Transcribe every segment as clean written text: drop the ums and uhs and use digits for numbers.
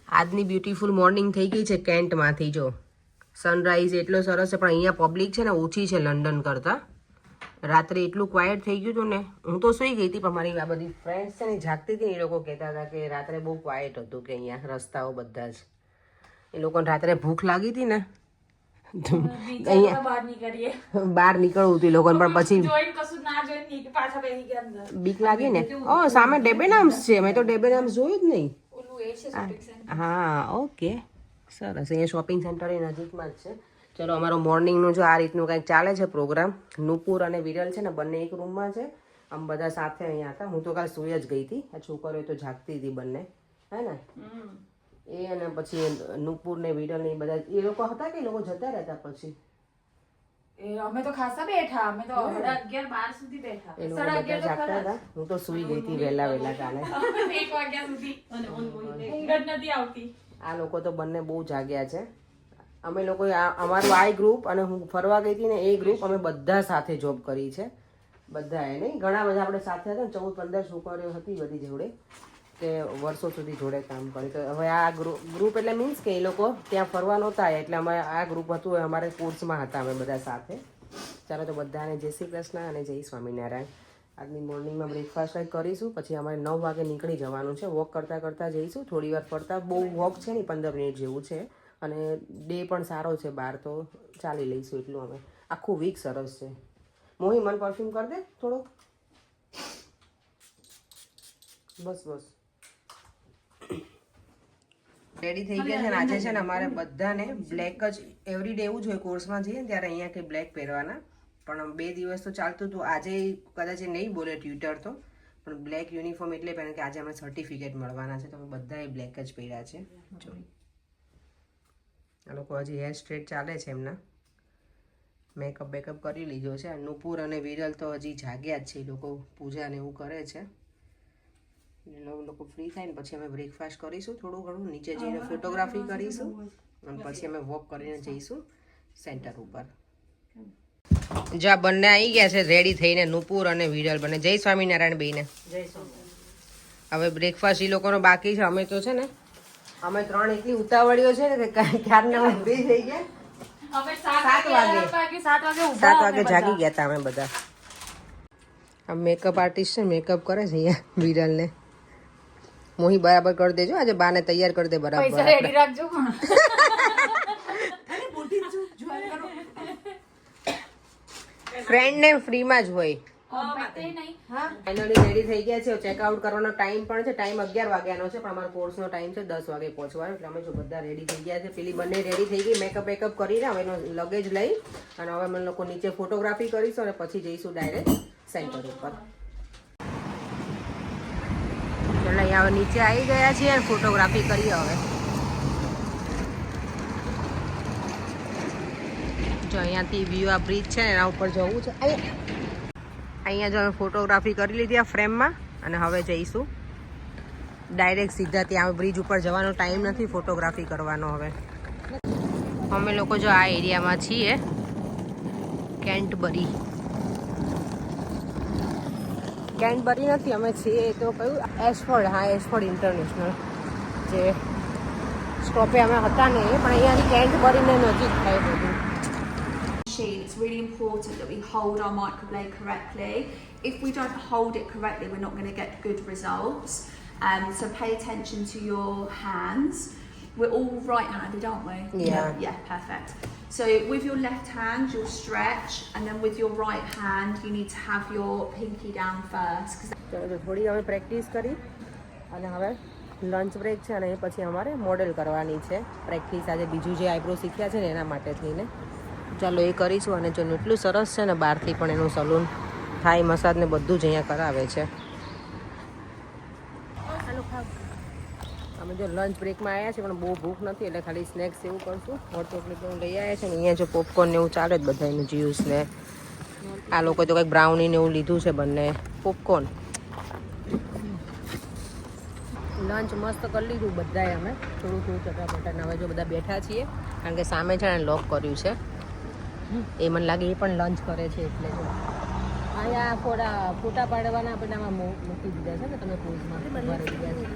આજની beautiful morning થઈ ગઈ છે કેન્ટમાંથી. જો સનરાઈઝ એટલો સરસ છે, પણ અહીંયા પબ્લિક છે ને ઓછી છે લંડન કરતાં. રાત્રે એટલું ક્વાયટ થઈ ગયું હતું ને, હું તો સુઈ ગઈ હતી, પણ મારી આ બધી ફ્રેન્ડ્સ છે ને જાગતી હતી. એ લોકો કહેતા હતા કે રાત્રે બહુ ક્વાયટ હતું, કે અહીંયા રસ્તાઓ બધા જ, એ લોકોને રાત્રે ભૂખ લાગી હતી ને, અહીંયા બહાર નીકળવું હતું એ લોકોને, પણ પછી બીક લાગી ને. સામે ડેબેનામ્સ છે, મેં તો ડેબેનામ્સ જોયું જ નહીં. હા ઓકે સરસ. અહીંયા શોપિંગ સેન્ટર એ નજીકમાં જ છે. ચલો અમારો મોર્નિંગનું જો આ રીતનું કંઈક ચાલે છે પ્રોગ્રામ. નુપુર અને વિરલ છે ને બંને એક રૂમમાં છે, આમ બધા સાથે અહીંયા હતા. હું તો કાલ સુઈ જ ગઈ હતી, આ છોકરીઓ તો જાગતી હતી બંને, હે ને. એ અને પછી નુપુર ને વિરલ ને બધા એ લોકો હતા કે એ લોકો જતા રહેતા પછી? અમે તો ખાસા બેઠા, અમે તો 11-12 સુધી બેઠા. એ લોકો બધા જાગતા હતા. હું તો સુઈ ગઈ હતી વહેલા કાલે. 1 વાગ્યા સુધી અને ઊંઘ નથી આવતી. આ લોકો તો બંને બહુ જાગ્યા છે. અમે લોકો અમારું આ ગ્રુપ અને હું ફરવા ગઈ હતી ને એ ગ્રુપ, અમે બધા સાથે જોબ કરી છે બધાએ. નહીં ઘણા બધા આપણે સાથે હતા, 14-15 છોકરીઓ હતી બધી જોડે, તે વર્ષો સુધી જોડે કામ કરી. તો હવે આ ગ્રુપ એટલે મીન્સ કે એ લોકો ત્યાં ફરવા નહોતા, એટલે અમારે આ ગ્રુપ હતું એ અમારે કોર્સમાં હતા અમે બધા સાથે. ચાલો તો બધાને જય શ્રી કૃષ્ણ અને જય સ્વામિનારાયણ. આજની મોર્નિંગમાં બ્રેકફાસ્ટ કંઈક કરીશું, પછી અમારે 9 વાગે નીકળી જવાનું છે. વોક કરતાં કરતાં જઈશું, થોડી વાર ફરતા. બહુ વોક છે નહીં, 15 મિનિટ જેવું છે, અને ડે પણ સારો છે બહાર, તો ચાલી લઈશું એટલું. અમે આખું વીક સરસ છે. મોહી મન પરફ્યુમ કરી દે થોડો, બસ રેડી થઈ ગયા છે ને. આજે છે ને અમારે બધાને બ્લેક જ એવરીડે એવું જ હોય, કોર્સમાં જઈએ ને ત્યારે અહીંયા કે બ્લેક પહેરવાના. પણ 2 દિવસ તો ચાલતું હતું. આજે કદાચ નહીં બોલે ટ્વિટર તો, પણ બ્લેક યુનિફોર્મ એટલે પહેરે કે આજે અમે સર્ટિફિકેટ મળવાના છે, તો અમે બધાએ બ્લેક જ પહેર્યા છે. જો આ લોકો હજી હેર સ્ટ્રેટ ચાલે છે એમના, મેકઅપ બેકઅપ કરી લીધો છે. નુપુર અને વિરલ તો હજી જાગ્યા જ છે, એ લોકો પૂજા ને એવું કરે છે. લોકો ફ્રી થાય ને પછી અમે બ્રેકફાસ્ટ કરીશું, થોડું ઘણું નીચે જઈને ફોટોગ્રાફી કરીશું, અને પછી અમે વોક કરીને જઈશું સેન્ટર ઉપર. જો આ બંને આવી ગયા છે રેડી થઈને, નુપુર અને વિરલ બંને. જય સ્વામિનારાયણ બેને. જય સ્વામિનારાયણ. હવે બ્રેકફાસ્ટ એ લોકોનો બાકી છે. અમે તો છે ને અમે 3 એટલી ઉતાવળીઓ છે ને કે ક્યારના અમે ફ્રી થઈ ગયા. 7 વાગે જાગી ગયા હતા અમે બધા. આ મેકઅપ આર્ટિસ્ટ છે, મેકઅપ કરે છે અહીંયા વિરલને. મોહી બરાબર કરી દેજો, આજે બાને તૈયાર કરી દે બરાબર. પૈસા રેડી રાખજો. ફ્રેન્ડ ને ફ્રીમાં જ હોય. ફાઇનલી રેડી થઈ ગયા છે. ચેકઆઉટ કરવાનો ટાઈમ પણ છે. ટાઈમ 11 વાગ્યાનો છે, પણ અમારો કોર્સનો ટાઈમ છે 10 વાગે પહોંચવાનો. એટલે અમે જો બધા રેડી થઈ ગયા છે. પેલી બંને રેડી થઈ ગઈ, મેકઅપ બેકઅપ કરીને હવે એનો લગેજ લઈ, અને હવે અમે લોકો નીચે ફોટોગ્રાફી કરીશું, અને પછી જઈશું ડાયરેક્ટ સેન્ટર ઉપર. ચલો હવે નીચે આવી ગયા છીએ અને ફોટોગ્રાફી કરીએ હવે. જો અહીંયાથી વ્યૂ આ બ્રિજ છે એના ઉપર જવું છે. અહીંયા જો અમે ફોટોગ્રાફી કરી લીધી આ ફ્રેમમાં, અને હવે જઈશું ડાયરેક્ટ સીધા ત્યાં. બ્રિજ ઉપર જવાનો ટાઈમ નથી ફોટોગ્રાફી કરવાનો. હવે અમે લોકો જો આ એરિયામાં છીએ, કેન્ટબરી નથી, અમે છીએ તો કયું એશફોર્ડ. હા, એશફોર્ડ ઇન્ટરનેશનલ જે સ્ટોપે અમે હતા ને, પણ અહીંયાથી કેન્ટબરીને નજીક થાય બધું. It's really important that we hold our microblade correctly. If we don't hold it correctly, we're not going to get good results. So pay attention to your hands. We're all right-handed, aren't we? Yeah. Yeah, perfect. So with your left hand, you'll stretch, and then with your right hand, you need to have your pinky down first. ચલો થોડી હવે practice કરી, અને હવે lunch break છે, અને એ પછી અમારે મોડેલ કરવાની છે પ્રેક્ટિસ. આજે બીજું જે આઈબ્રો શીખ્યા છે ને એના માટે થઈને ચાલો એ કરીશું. અને જો એટલું સરસ છે ને, બહારથી પણ એનું સલૂન, થાઈ મસાજ ને બધું જ અહીંયા કરાવે છે. અમે જો લંચ બ્રેકમાં આવ્યા છે, પણ બહુ ભૂખ નથી, એટલે ખાલી સ્નેક્સ એવું કરશું. હોટ ચોકલેટ એવું લઈ આવ્યા છે, ને અહીંયા જો પોપકોર્ન ને એવું ચાલે જ બધા, એનું જ્યુસ ને. આ લોકોએ તો કંઈક બ્રાઉની ને એવું લીધું છે બંને. પોપકોર્ન લંચ મસ્ત કરી લીધું બધાએ અમે, થોડું ચટાપટા. હવે જો બધા બેઠા છીએ, કારણ કે સામે છે ને લોક કર્યું છે. એ મને લાગે એ પણ લંચ કરે છે, એટલે જો અહીંયા ફોટા પાડવાના આપણે આમાં મૂકી દીધા છે ને, તમે પોઝમાં ભરી દીધા છે.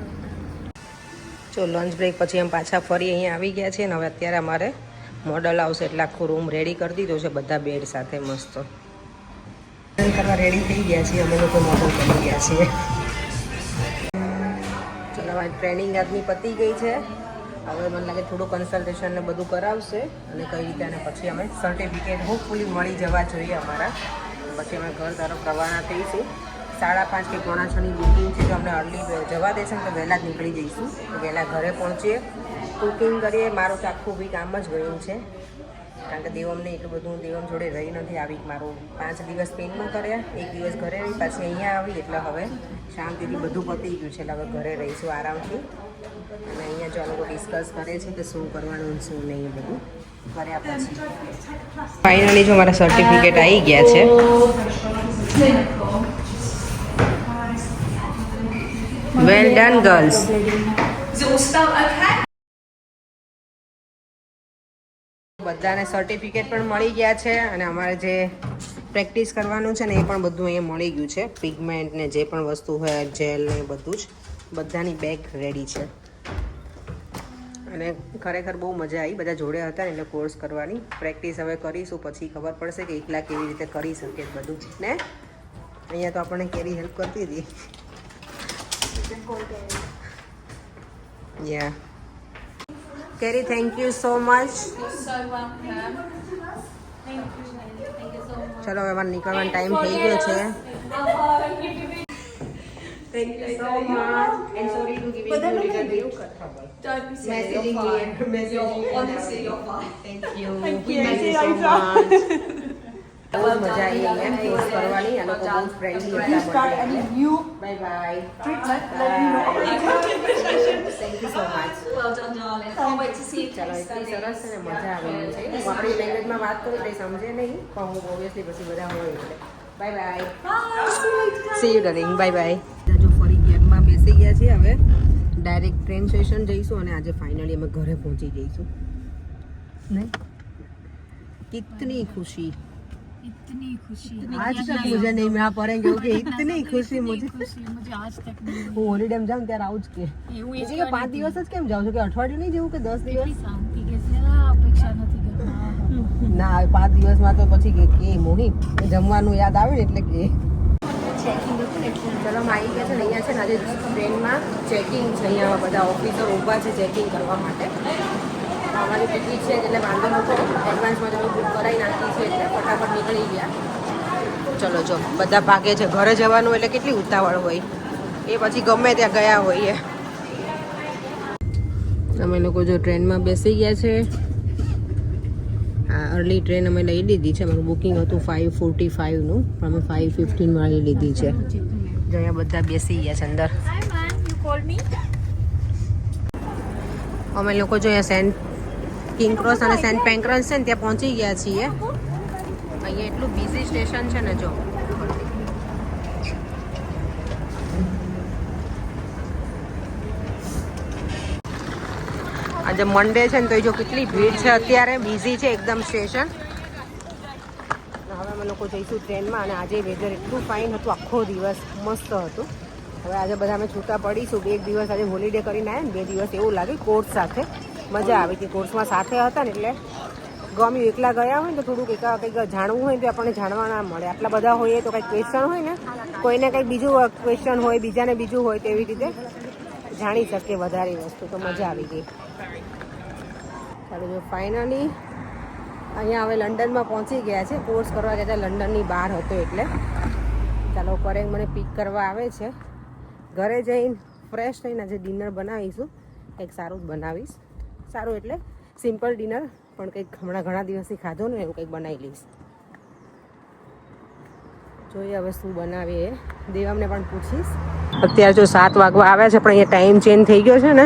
જો લંચ બ્રેક પછી એમ પાછા ફરી અહીંયા આવી ગયા છે ને હવે અત્યારે અમારે મોડલ આવશે એટલે આખો રૂમ રેડી કરી દીધો છે બધા બેડ સાથે મસ્ત કરવા રેડી થઈ ગયા છીએ અમે લોકો મોડલ કરી ગયા છીએ. ચલો હવે ટ્રેનિંગ આજની પતી ગઈ છે. હવે મને લાગે થોડું કન્સલ્ટેશન ને બધું કરાવશે અને કઈ રીતે અને પછી અમે સર્ટિફિકેટ હોપફુલી મળી જવા જોઈએ અમારા. પછી અમે ઘર તરફ રવાના થઈશું. 5:30 કે 4:30ની બુકિંગ છે. જો અમને અર્લી જવા દેશે ને તો વહેલા જ નીકળી જઈશું. વહેલા ઘરે પહોંચીએ, કુકિંગ કરીએ. મારું તો આખું વીક આમ જ ગયું છે કારણ કે દેવમને એટલું બધું દેવમ જોડે રહી નથી. આ વીક મારું 5 દિવસ સ્પેનમાં કર્યા, 1 દિવસ ઘરે રહી, પાછી અહીંયા આવી એટલે હવે શાંતિથી બધું પતી ગયું છે. એટલે હવે ઘરે રહીશું આરામથી. અને અહીંયા જો લોકો ડિસ્કસ કરે છે કે શું કરવાનું શું નહીં એ બધું કર્યા પછી ફાઇનલી જો મારા સર્ટિફિકેટ આવી ગયા છે. Well done girls. બધાને સર્ટિફિકેટ પણ મળી ગયા છે અને અમારે જે પ્રેક્ટિસ કરવાનું છે ને એ પણ બધું અહીંયા મળી ગયું છે. પિગમેન્ટ ને જે પણ વસ્તુ હોય જેલ ને બધું જ બધાની બેગ રેડી છે. અને ખરેખર બહુ મજા આવી. બધા જોડે હતા ને એટલે કોર્સ કરવાની પ્રેક્ટિસ હવે કરીશું. પછી ખબર પડશે કે એકલા કેવી રીતે કરી શકે બધું ને. અહીંયા તો આપણને કેરી હેલ્પ કરતી હતી. યા કેરી, થેન્ક યુ સો મચ. ચલો હવે નીકળવાનો ટાઈમ થઈ ગયો છે. Thank you so much. And sorry to give you a little bit of trouble. Don't be silly, Messaging you're me fine. and messaging me. Honestly, you're fine. Thank you. Thank you. Thank you so much. બહુ જ મજા આવી અહીંયા course કરવાની. આ લોકો બહુ friendly હતા. Bye bye. Thank you so much. Well done, darling. Can't wait to see you. ચાલો એટલી સરસ છે ને મજા આવી છે. હું આપણી લેંગ્વેજમાં વાત કરું તો સમજે નહીં પણ હું ઓબ્વિયસલી પછી બધા હોય એટલે bye bye. C you darling. Bye bye. જો ફરી કેબમાં બેસી ગયા છીએ. હવે ડાયરેક્ટ ટ્રેન સ્ટેશન જઈશું અને આજે ફાઇનલી અમે ઘરે પહોંચી જઈશું. નહીં કિતની ખુશી. इतनी खुशी आज तक मुझे नहीं मिला पड़ेंगे क्योंकि इतनी खुशी मुझे आज तक नहीं હું હોલિડે માં જાઉં ત્યારે આવું જ કે એટલે કે 5 દિવસ જ કેમ જાઉં છું કે અઠવાડિયું નહીં જેવું કે 10 દિવસ શાંતિ કે જરા અપેક્ષા નથી કરતા. ના 5 દિવસમાં તો પછી કે મોહી જમવાનું યાદ આવે ને એટલે કે ચલો આવી ગયા છે ને અહીંયા છે ને આજે ટ્રેનમાં ચેકિંગ છે. અહીંયા બધા ઓફિસર ઊભા છે ચેકિંગ કરવા માટે. અમારી ટિકિટ છે એટલે વાંધો નહોતો. એડવાન્સમાં તમે બુક કરાવી નાખી છે એટલે ફટાફટ નીકળી ગયા. ચલો જો બધા ભાગે છે. ઘરે જવાનું એટલે કેટલી ઉતાવળ હોય એ પછી ગમે ત્યાં ગયા હોઈએ. અમે લોકો જો ટ્રેનમાં બેસી ગયા છે. આ અર્લી ટ્રેન અમે લઈ લીધી છે. અમારું બુકિંગ હતું 5:45નું પણ અમે 5:15 વાળી લીધી છે. જો અહીંયા બધા બેસી ગયા છે અંદર. અમે લોકો જો અહીંયા સેન્ટ કિંગ ક્રોસ અને સેન્ટ પેન્ક્રસ છે ને ત્યાં પહોંચી ગયા છીએ. અહીંયા એટલું બિઝી સ્ટેશન છે ને જો. આજે મંડે છે ને તો જો કેટલી ભીડ છે અત્યારે. બિઝી છે એકદમ સ્ટેશન. હવે અમે લોકો જઈશું ટ્રેનમાં અને આજે વેધર એટલું ફાઇન હતું. આખો દિવસ મસ્ત હતું. હવે આજે બધા અમે છૂટા પડીશું. 1 દિવસ આજે હોલિડે કરીને આવ્યા ને 2 દિવસ એવું લાગે કોર્સ સાથે. મજા આવી હતી. કોર્સમાં સાથે હતા ને એટલે ગમ્યું. એકલા ગયા હોય ને તો થોડુંક કંઈક જાણવું હોય તો આપણને જાણવા ના મળે. આટલા બધા હોઈએ તો કંઈક ક્વેશ્ચન હોય ને કોઈને કંઈક બીજું ક્વેશ્ચન હોય બીજાને બીજું હોય તો એવી રીતે જાણી શકીએ વધારે વસ્તુ. તો મજા આવી ગઈ. ચાલો જો ફાઇનલી અહીંયા હવે લંડનમાં પહોંચી ગયા છે. કોર્સ કરવા ગયા હતા લંડનની બહાર હતો એટલે. ચાલો કરે મને પિક કરવા આવે છે. ઘરે જઈને ફ્રેશ થઈને આજે ડિનર બનાવીશું. કંઈક સારું જ બનાવીશ. સારું એટલે સિમ્પલ ડિનર પણ કંઈક હમણાં ઘણા દિવસથી ખાધો ને એવું કંઈક બનાવી લઈશ. જોઈએ હવે શું બનાવીએ. દેવામને પણ પૂછીશ. અત્યારે જો 7 વાગવા આવ્યા છે પણ અહીંયા ટાઈમ ચેન્જ થઈ ગયો છે ને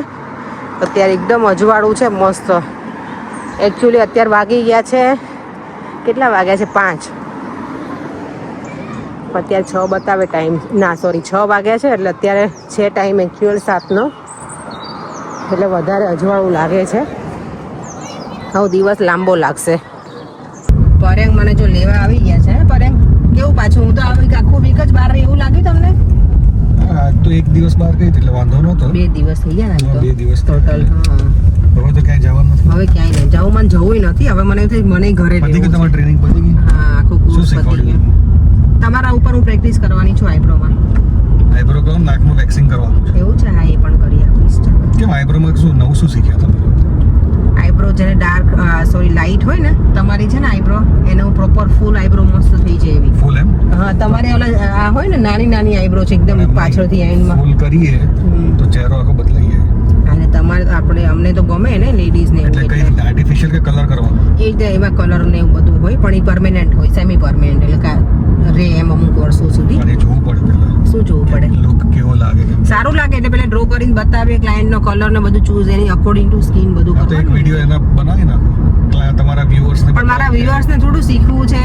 અત્યારે એકદમ અજવાળું છે મસ્ત. એકચ્યુઅલી અત્યારે વાગી ગયા છે કેટલા વાગ્યા છે 5. અત્યારે 6 બતાવે ટાઈમ. ના સોરી 6 વાગ્યા છે એટલે અત્યારે છે ટાઈમ એકચ્યુઅલ 7નો. એટલે વધારે અજવાળું લાગે છે. હવે દિવસ લાંબો લાગશે. પરેંગ મને જો લેવા આવી ગયા છે. પરેંગ કેવું પાછું? હું તો આખું વીક જ બહાર રહી એવું લાગ્યું તમને? આજ તો એક દિવસ બહાર ગઈ હતી એટલે વાંધો નહોતો. 2 દિવસ થઈ ગયા ને આજ હા, તો 2 દિવસ ટોટલ. હા હવે તો ક્યાંય જવાનું નથી. હવે ક્યાંય નહીં જવું, મને જવું નથી. હવે મને એવું થાય મને ઘરે પતી ગયું રહેવું તમારી છે. ટ્રેનિંગ પતી ગઈ? હા આખું શું કોર્સ પતી શીખવાડ્યું? ગયું. તમારા ઉપર હું પ્રેક્ટિસ કરવાની છું આઈબ્રોમાં. આઈબ્રો કરો, નાકનું વેક્સિંગ કરવાનું છે. એવું છે? હા એ પણ કરી આપીશ. કેમ આઈબ્રોમાં શું નવું શું શીખ્યા તમે? આઈબ્રો જેને ડાર્ક સોરી લાઇટ હોય ને તમારી છે ને આઈબ્રો, એને પ્રોપર ફૂલ આઈબ્રો મસ્ત થઈ જાય એવી. ફૂલ એમ? હા તમારે ઓલા આ હોય ને નાની નાની આઈબ્રો છે એકદમ પાછળથી એન્ડમાં. ફૂલ કરીએ તો ચહેરો આખો બદલાઈ જાય. અને તમારે તો આપણે અમને તો ગમે ને લેડીઝ ને એવું, એટલે એટલે કઈ આર્ટિફિશિયલ કે કલર કરવાનો? એ રીતે એમાં કલર ને એવું બધું હોય, પણ એ પરમેનન્ટ હોય, સેમી પરમેનન્ટ, એટલે રે એમ અમુક વર્ષો સુધી. અને જોવું પડે પહેલા શું જોવું પડે? લુક કેવો લાગે કે સારું લાગે એટલે પેલા ડ્રો કરીને બતાવીએ ક્લાયન્ટ નો કલર ને બધું choose any according to skin બધું તો એક કરવાનું. વિડિયો એના બનાવી નાખો તમારા વ્યુઅર્સ ને. પણ મારા વ્યુઅર્સ ને થોડું શીખવું છે,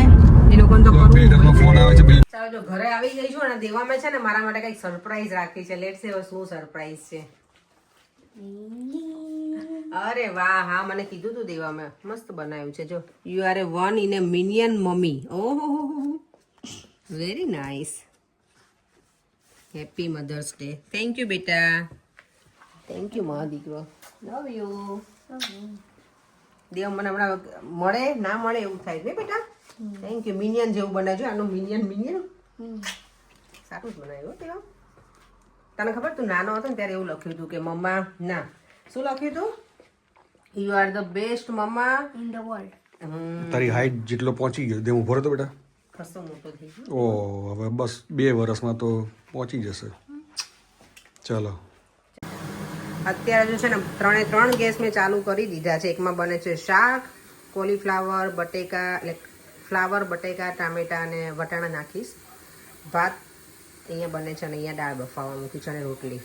એ લોકોને તો કરવું બિલ્ડર નો ફોન આવે છે. ચાલો જો ઘરે આવી ગઈ છું અને દેવામાં છે ને મારા માટે કઈક સરપ્રાઈઝ રાખી છે. લેટ્સ સે શું સરપ્રાઈઝ છે. અરે વાહ, હા મને કીધું તું દેવામાં મસ્ત બનાવ્યું છે. જો you are a one in a minion mummy. ઓહો very nice. Happy mother's day. Thank you બેટા. થેન્ક યુ મારો દીકરો. Love you. દેવ મને હમણાં મળે ના મળે એવું થાય ને બેટા. Thank you. મિનિયન જેવું બનાવજો. આનું મિનિયન સારું જ બનાવ્યું દેવ. તને ખબર તું નાનો હતો ને ત્યારે એવું લખ્યું હતું કે મમ્મા ના શું લખ્યું હતું? You are the best mamma In the world. તારી હાઈટ જેટલો પહોંચી ગયો તે ઉભો રહેતો બેટા. ખસો મોટો થઈ ગયો. ઓ હવે બસ 2 વર્ષમાં તો પહોંચી જશે. ચાલો અત્યારે જો છે ને 3 ગેસ મેં ચાલુ કરી દીધા છે. એકમાં બને છે શાક, કોલીફ્લાવર, બટેકા, એટલે ફ્લાવર, બટેકા, ટામેટા અને વટાણા નાખીશ. ભાત અહીંયા બને છે અને અહીંયા દાળ બફાવા મૂકી છે અને રોટલી.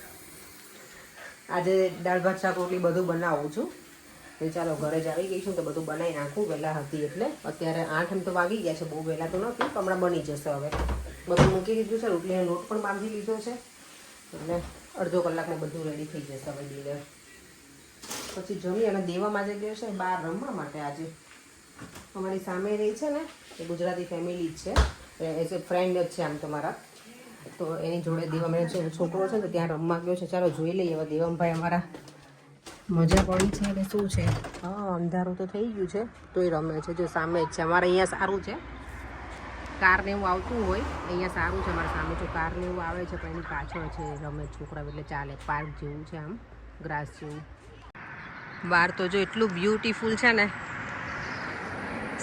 આજે દાળ ભાત શાક રોટલી બધું બનાવું છું. એ ચાલો ઘરે જ આવી ગઈ છું તો બધું બનાવી નાખું. વહેલા હતી એટલે અત્યારે 8 એમ તો વાગી ગયા છે, બહુ વહેલા તો નથી, પણ હમણાં બની જશે. હવે બધું મૂકી દીધું છે, રોટલીનો લોટ પણ બાંધી લીધો છે એટલે અડધો કલાકમાં બધું રેડી થઈ જશે. હવે ડિનર પછી જમી અને દેવામાં આજે ગયો છે બહાર રમવા માટે. આજે અમારી સામે રહી છે ને એ ગુજરાતી ફેમિલી જ છે, એઝ એ ફ્રેન્ડ જ છે આમ તમારા, તો એની જોડે દેવામ છોકરો છે તો ત્યાં રમવા ગયો છે. ચાલો જોઈ લઈએ હવે દેવમભાઈ અમારા મજા પડી છે એટલે શું છે. હા અંધારું તો થઈ ગયું છે તોય રમે છે. જો સામે જ છે અમારે અહીંયા સારું છે, કાર ને એવું આવતું હોય અહીંયા સારું છે. અમારા સામે જો કાર ને એવું આવે છે પણ એની પાછળ છે રમે છોકરા, એટલે ચાલે. પાર્ક જેવું છે આમ, ગ્રાસ જેવું. બહાર તો જો એટલું બ્યુટીફુલ છે ને,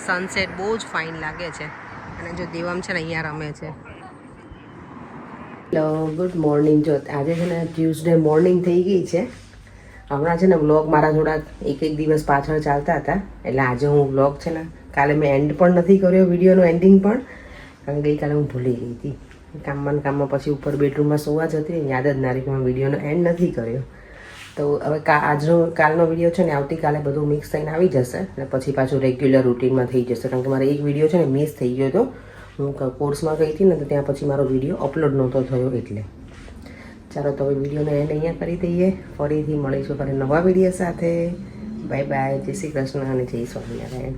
સનસેટ બહુ જ ફાઇન લાગે છે. અને જો દેવમ છે ને અહીંયા રમે છે. Hello good morning. જો આજે છે ને ટ્યુઝડે મોર્નિંગ થઈ ગઈ છે. હમણાં છે ને વ્લોગ મારા થોડાક એક દિવસ પાછળ ચાલતા હતા, એટલે આજે હું વ્લોગ છે ને કાલે મેં એન્ડ પણ નથી કર્યો, વિડીયોનો એન્ડિંગ પણ, કારણ કે ગઈકાલે હું ભૂલી ગઈ હતી કામમાં પછી ઉપર બેડરૂમમાં સોવા જતી યાદ જ ના રહી કે મેં વિડીયોનો એન્ડ નથી કર્યો. તો હવે કાલનો વિડીયો છે ને આવતીકાલે બધું મિક્સ થઈને આવી જશે અને પછી પાછું રેગ્યુલર રૂટીનમાં થઈ જશે. કારણ કે મારે એક વિડીયો છે ને મિસ થઈ ગયો હતો. હું કોર્સમાં ગઈ હતી ને તો ત્યાં પછી મારો વિડીયો અપલોડ નહોતો થયો એટલે. ચાલો તો હવે વિડીયોનો એન્ડ અહીંયા કરી દઈએ. ફરીથી મળીશું ફરી નવા વિડીયો સાથે. Bye bye. જય શ્રી કૃષ્ણ અને જય સ્વામિનારાયણ.